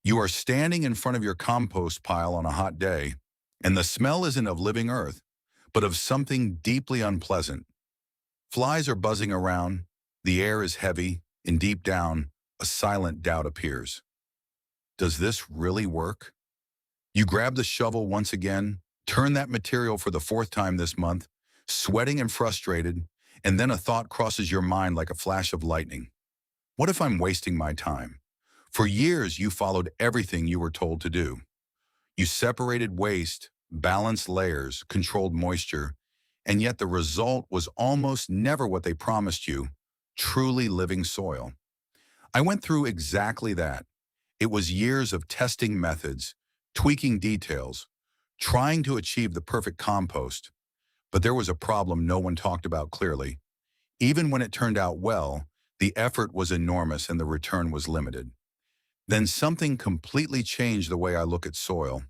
You are standing in front of your compost pile on a hot day, and the smell isn't of living earth, but of something deeply unpleasant. Flies are buzzing around, the air is heavy, and deep down, a silent doubt appears. Does this really work? You grab the shovel once again, turn that material for the fourth time this month, sweating and frustrated, and then a thought crosses your mind like a flash of lightning. What if I'm wasting my time? For years, you followed everything you were told to do. You separated waste, balanced layers, controlled moisture, and yet the result was almost never what they promised you, truly living soil. I went through exactly that. It was years of testing methods, tweaking details, trying to achieve the perfect compost. But there was a problem no one talked about clearly. Even when it turned out well, the effort was enormous and the return was limited. Then something completely changed the way I look at soil.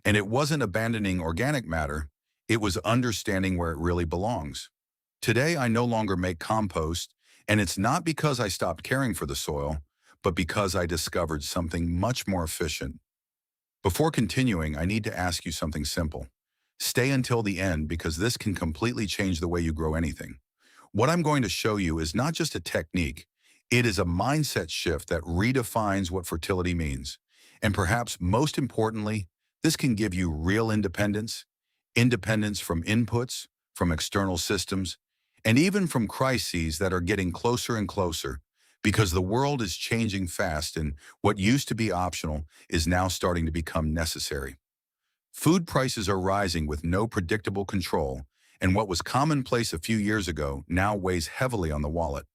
And it wasn't abandoning organic matter, it was understanding where it really belongs. Today, I no longer make compost, and it's not because I stopped caring for the soil, but because I discovered something much more efficient. Before continuing, I need to ask you something simple. Stay until the end because this can completely change the way you grow anything. What I'm going to show you is not just a technique, it is a mindset shift that redefines what fertility means. And perhaps most importantly, this can give you real independence, independence from inputs, from external systems, and even from crises that are getting closer and closer because the world is changing fast and what used to be optional is now starting to become necessary. Food prices are rising with no predictable control, and what was commonplace a few years ago now weighs heavily on the wallet.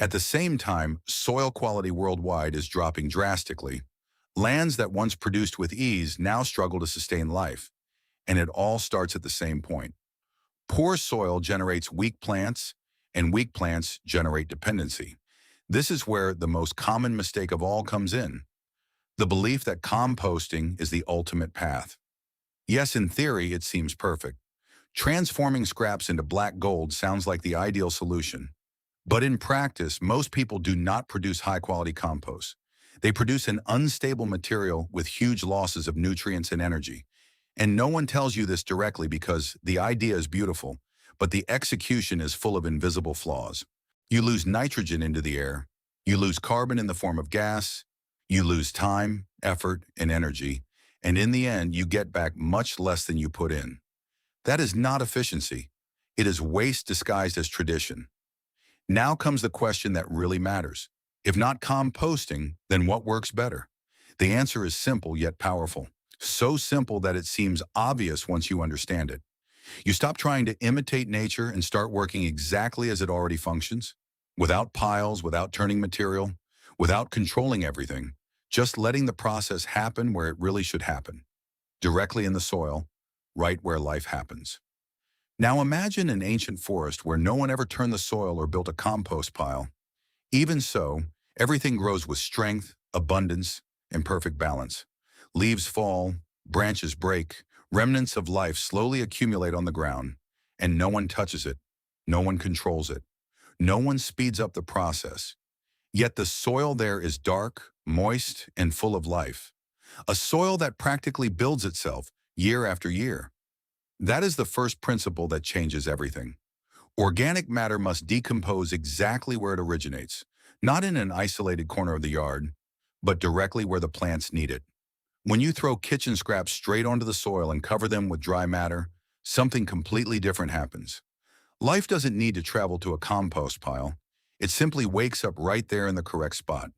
At the same time, soil quality worldwide is dropping drastically. Lands that once produced with ease now struggle to sustain life, and it all starts at the same point. Poor soil generates weak plants, and weak plants generate dependency. This is where the most common mistake of all comes in, the belief that composting is the ultimate path. Yes, in theory, it seems perfect. Transforming scraps into black gold sounds like the ideal solution. But in practice, most people do not produce high-quality compost. They produce an unstable material with huge losses of nutrients and energy. And no one tells you this directly because the idea is beautiful, but the execution is full of invisible flaws. You lose nitrogen into the air, you lose carbon in the form of gas, you lose time, effort, and energy, and in the end, you get back much less than you put in. That is not efficiency. It is waste disguised as tradition. Now comes the question that really matters. If not composting, then what works better? The answer is simple yet powerful. So simple that it seems obvious once you understand it. You stop trying to imitate nature and start working exactly as it already functions, without piles, without turning material, without controlling everything, just letting the process happen where it really should happen, directly in the soil, right where life happens. Now imagine an ancient forest where no one ever turned the soil or built a compost pile. Even so, everything grows with strength, abundance, and perfect balance. Leaves fall, branches break, remnants of life slowly accumulate on the ground, and no one touches it, no one controls it, no one speeds up the process. Yet the soil there is dark, moist, and full of life. A soil that practically builds itself year after year. That is the first principle that changes everything. Organic matter must decompose exactly where it originates, not in an isolated corner of the yard, but directly where the plants need it. When you throw kitchen scraps straight onto the soil and cover them with dry matter, something completely different happens. Life doesn't need to travel to a compost pile. It simply wakes up right there in the correct spot.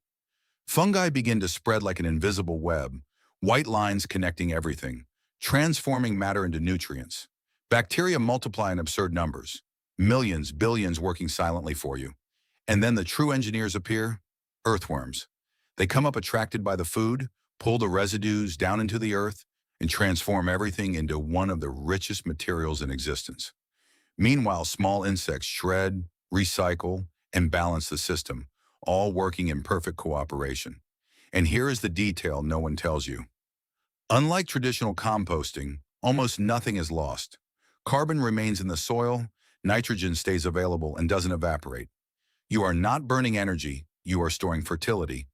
Fungi begin to spread like an invisible web, white lines connecting everything, transforming matter into nutrients. Bacteria multiply in absurd numbers, millions, billions working silently for you. And then the true engineers appear, earthworms. They come up attracted by the food, pull the residues down into the earth, and transform everything into one of the richest materials in existence. Meanwhile, small insects shred, recycle, and balance the system, all working in perfect cooperation. And here is the detail no one tells you. Unlike traditional composting, almost nothing is lost. Carbon remains in the soil, nitrogen stays available and doesn't evaporate. You are not burning energy, you are storing fertility.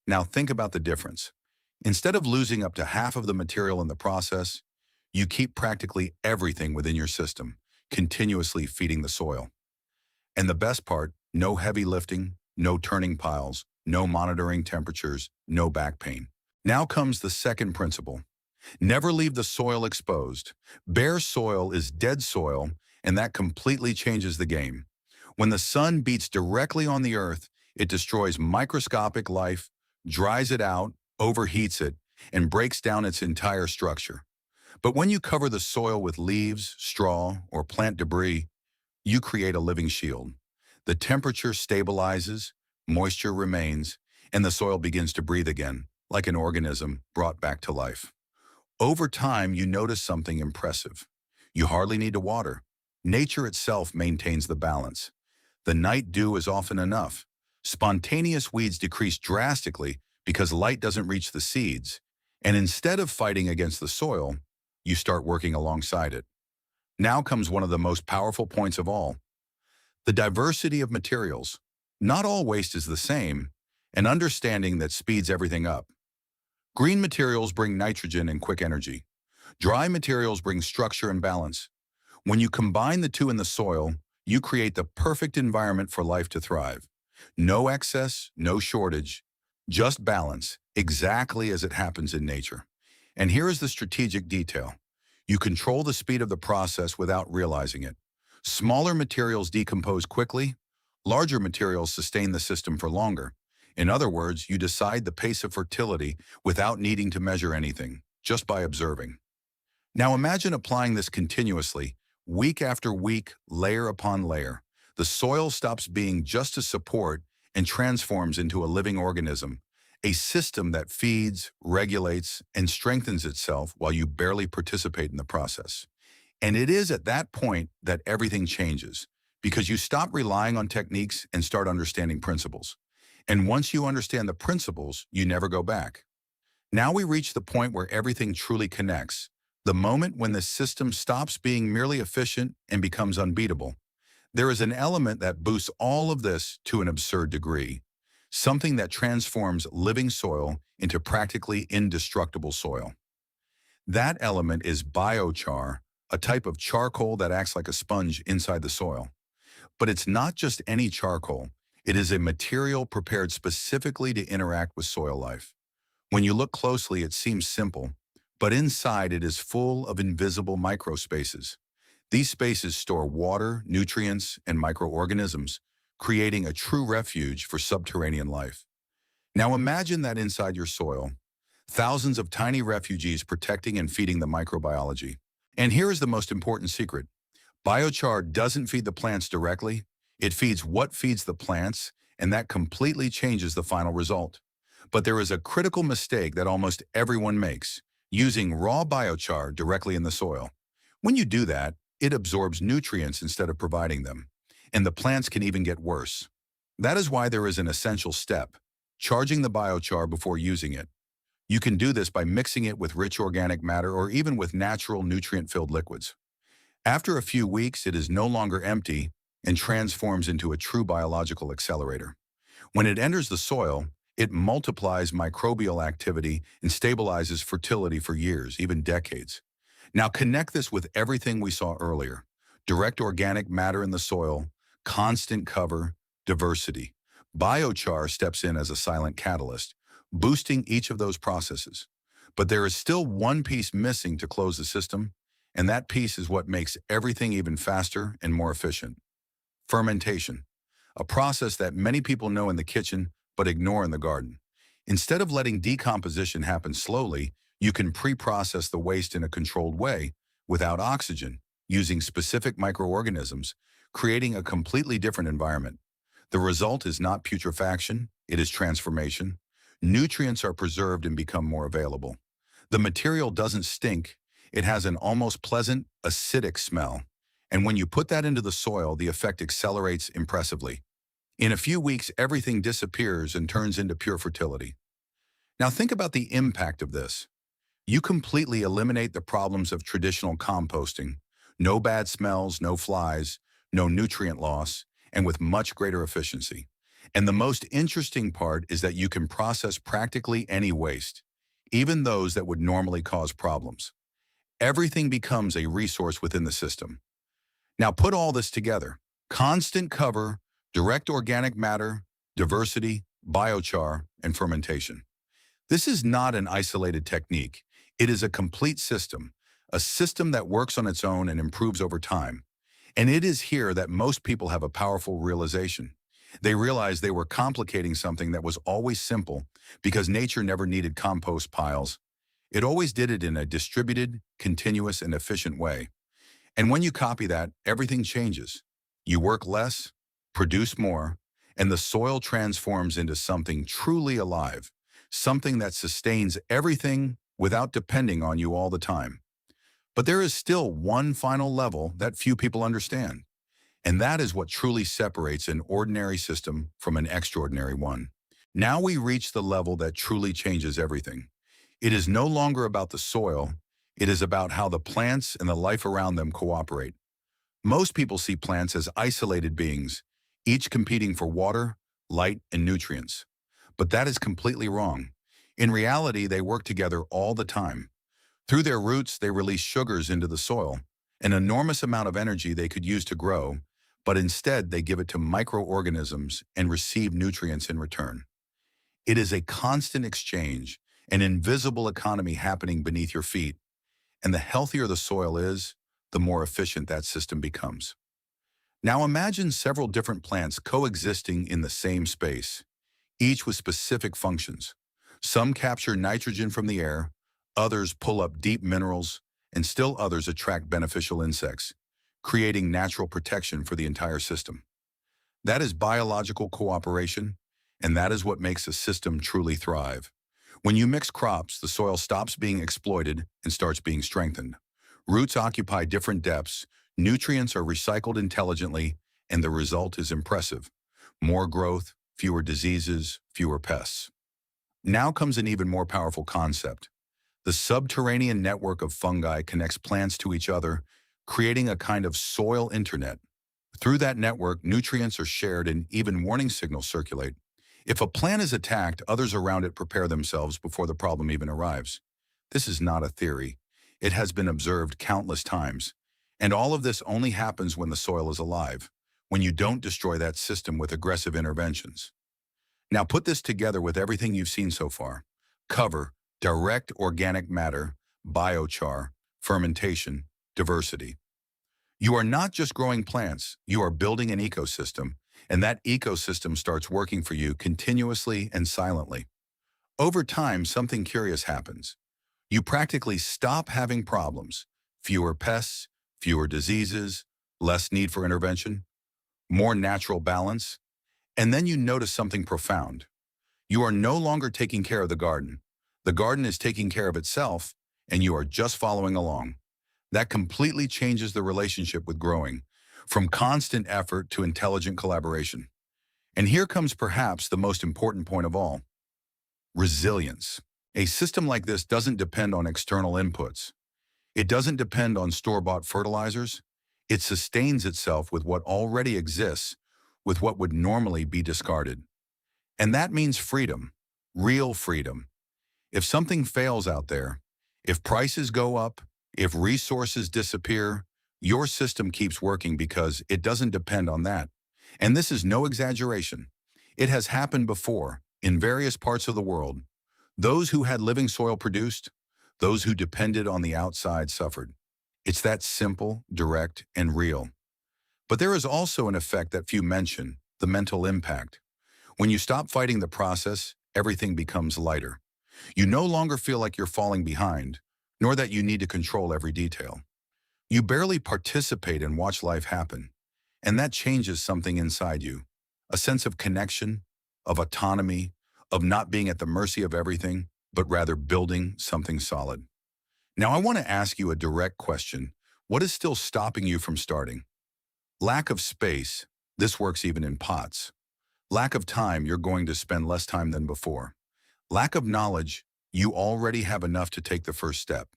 Now think about the difference. Instead of losing up to half of the material in the process, you keep practically everything within your system, continuously feeding the soil. And the best part, no heavy lifting, no turning piles, no monitoring temperatures, no back pain. Now comes the second principle. Never leave the soil exposed. Bare soil is dead soil, and that completely changes the game. When the sun beats directly on the earth, it destroys microscopic life, dries it out, overheats it, and breaks down its entire structure. But when you cover the soil with leaves, straw, or plant debris, you create a living shield. The temperature stabilizes, moisture remains, and the soil begins to breathe again, like an organism brought back to life. Over time, you notice something impressive. You hardly need to water. Nature itself maintains the balance. The night dew is often enough. Spontaneous weeds decrease drastically because light doesn't reach the seeds. And instead of fighting against the soil, you start working alongside it. Now comes one of the most powerful points of all. The diversity of materials. Not all waste is the same, an understanding that speeds everything up. Green materials bring nitrogen and quick energy. Dry materials bring structure and balance. When you combine the two in the soil, you create the perfect environment for life to thrive. No excess, no shortage, just balance, exactly as it happens in nature. And here is the strategic detail. You control the speed of the process without realizing it. Smaller materials decompose quickly, larger materials sustain the system for longer. In other words, you decide the pace of fertility without needing to measure anything, just by observing. Now imagine applying this continuously, week after week, layer upon layer. The soil stops being just a support and transforms into a living organism, a system that feeds, regulates, and strengthens itself while you barely participate in the process. And it is at that point that everything changes, because you stop relying on techniques and start understanding principles. And once you understand the principles, you never go back. Now we reach the point where everything truly connects, the moment when the system stops being merely efficient and becomes unbeatable. There is an element that boosts all of this to an absurd degree, something that transforms living soil into practically indestructible soil. That element is biochar, a type of charcoal that acts like a sponge inside the soil. But it's not just any charcoal. It is a material prepared specifically to interact with soil life. When you look closely, it seems simple, but inside it is full of invisible microspaces. These spaces store water, nutrients, and microorganisms, creating a true refuge for subterranean life. Now imagine that inside your soil, thousands of tiny refugees protecting and feeding the microbiology. And here is the most important secret. Biochar doesn't feed the plants directly. It feeds what feeds the plants, and that completely changes the final result. But there is a critical mistake that almost everyone makes, using raw biochar directly in the soil. When you do that, it absorbs nutrients instead of providing them, and the plants can even get worse. That is why there is an essential step, charging the biochar before using it. You can do this by mixing it with rich organic matter or even with natural nutrient-filled liquids. After a few weeks, it is no longer empty and transforms into a true biological accelerator. When it enters the soil, it multiplies microbial activity and stabilizes fertility for years, even decades. Now connect this with everything we saw earlier. Direct organic matter in the soil, constant cover, diversity. Biochar steps in as a silent catalyst, boosting each of those processes. But there is still one piece missing to close the system, and that piece is what makes everything even faster and more efficient. Fermentation, a process that many people know in the kitchen but ignore in the garden. Instead of letting decomposition happen slowly, you can pre-process the waste in a controlled way without oxygen, using specific microorganisms, creating a completely different environment. The result is not putrefaction, it is transformation. Nutrients are preserved and become more available. The material doesn't stink, it has an almost pleasant, acidic smell. And when you put that into the soil, the effect accelerates impressively. In a few weeks, everything disappears and turns into pure fertility. Now think about the impact of this. You completely eliminate the problems of traditional composting. No bad smells, no flies, no nutrient loss, and with much greater efficiency. And the most interesting part is that you can process practically any waste. even those that would normally cause problems. Everything becomes a resource within the system. Now put all this together. Constant cover, direct organic matter, diversity, biochar, and fermentation. This is not an isolated technique. It is a complete system, a system that works on its own and improves over time. And it is here that most people have a powerful realization. They realize they were complicating something that was always simple because nature never needed compost piles. It always did it in a distributed, continuous, and efficient way. And when you copy that, everything changes. You work less, produce more, and the soil transforms into something truly alive, something that sustains everything without depending on you all the time. But there is still one final level that few people understand, and that is what truly separates an ordinary system from an extraordinary one. Now we reach the level that truly changes everything. It is no longer about the soil, it is about how the plants and the life around them cooperate. Most people see plants as isolated beings, each competing for water, light, and nutrients. But that is completely wrong. In reality, they work together all the time. Through their roots, they release sugars into the soil, an enormous amount of energy they could use to grow, but instead they give it to microorganisms and receive nutrients in return. It is a constant exchange, an invisible economy happening beneath your feet, and the healthier the soil is, the more efficient that system becomes. Now imagine several different plants coexisting in the same space, each with specific functions. Some capture nitrogen from the air, others pull up deep minerals, and still others attract beneficial insects, creating natural protection for the entire system. That is biological cooperation, and that is what makes a system truly thrive. When you mix crops, the soil stops being exploited and starts being strengthened. Roots occupy different depths, nutrients are recycled intelligently, and the result is impressive. More growth, fewer diseases, fewer pests. Now comes an even more powerful concept. The subterranean network of fungi connects plants to each other, creating a kind of soil internet. Through that network, nutrients are shared and even warning signals circulate. If a plant is attacked, others around it prepare themselves before the problem even arrives. This is not a theory. It has been observed countless times. And all of this only happens when the soil is alive, when you don't destroy that system with aggressive interventions. Now put this together with everything you've seen so far. Cover, direct organic matter, biochar, fermentation, diversity. You are not just growing plants, you are building an ecosystem, and that ecosystem starts working for you continuously and silently. Over time, something curious happens. You practically stop having problems. Fewer pests, fewer diseases, less need for intervention, more natural balance. And then you notice something profound. You are no longer taking care of the garden. The garden is taking care of itself, and you are just following along. That completely changes the relationship with growing, from constant effort to intelligent collaboration. And here comes perhaps the most important point of all: resilience. A system like this doesn't depend on external inputs. It doesn't depend on store-bought fertilizers. It sustains itself with what already exists, with what would normally be discarded. And that means freedom, real freedom. If something fails out there, if prices go up, if resources disappear, your system keeps working because it doesn't depend on that. And this is no exaggeration. It has happened before, in various parts of the world. Those who had living soil produced, those who depended on the outside suffered. It's that simple, direct, and real. But there is also an effect that few mention: the mental impact. When you stop fighting the process, everything becomes lighter. You no longer feel like you're falling behind, nor that you need to control every detail. You barely participate and watch life happen. And that changes something inside you. A sense of connection, of autonomy, of not being at the mercy of everything, but rather building something solid. Now I want to ask you a direct question. What is still stopping you from starting? Lack of space. This works even in pots. Lack of time. You're going to spend less time than before. Lack of knowledge. You already have enough to take the first step.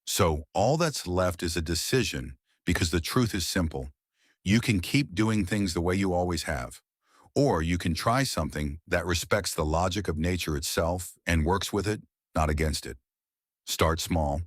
So all that's left is a decision, because the truth is simple. You can keep doing things the way you always have, or you can try something that respects the logic of nature itself and works with it not against it. Start small.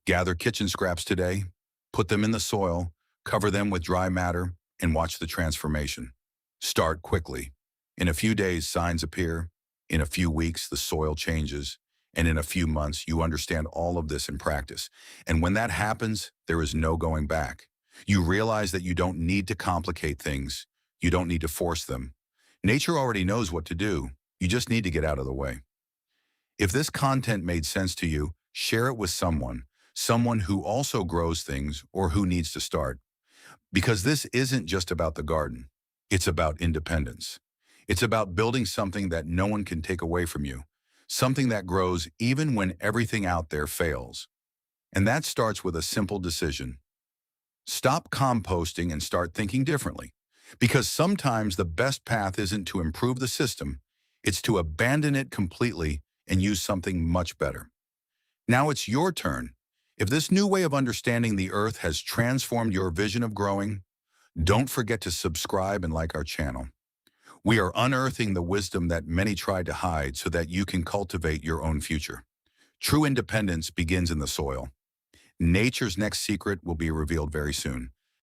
Gather kitchen scraps today, put them in the soil, cover them with dry matter, and watch the transformation. Start quickly. In a few days, signs appear. In a few weeks, the soil changes. And in a few months, you understand all of this in practice. And when that happens, there is no going back. You realize that you don't need to complicate things. You don't need to force them. Nature already knows what to do. You just need to get out of the way. If this content made sense to you, share it with someone who also grows things or who needs to start. Because this isn't just about the garden. It's about independence. It's about building something that no one can take away from you. Something that grows even when everything out there fails. And that starts with a simple decision. Stop composting and start thinking differently. Because sometimes the best path isn't to improve the system, it's to abandon it completely and use something much better. Now it's your turn. If this new way of understanding the earth has transformed your vision of growing, don't forget to subscribe and like our channel. We are unearthing the wisdom that many tried to hide so that you can cultivate your own future. True independence begins in the soil. Nature's next secret will be revealed very soon.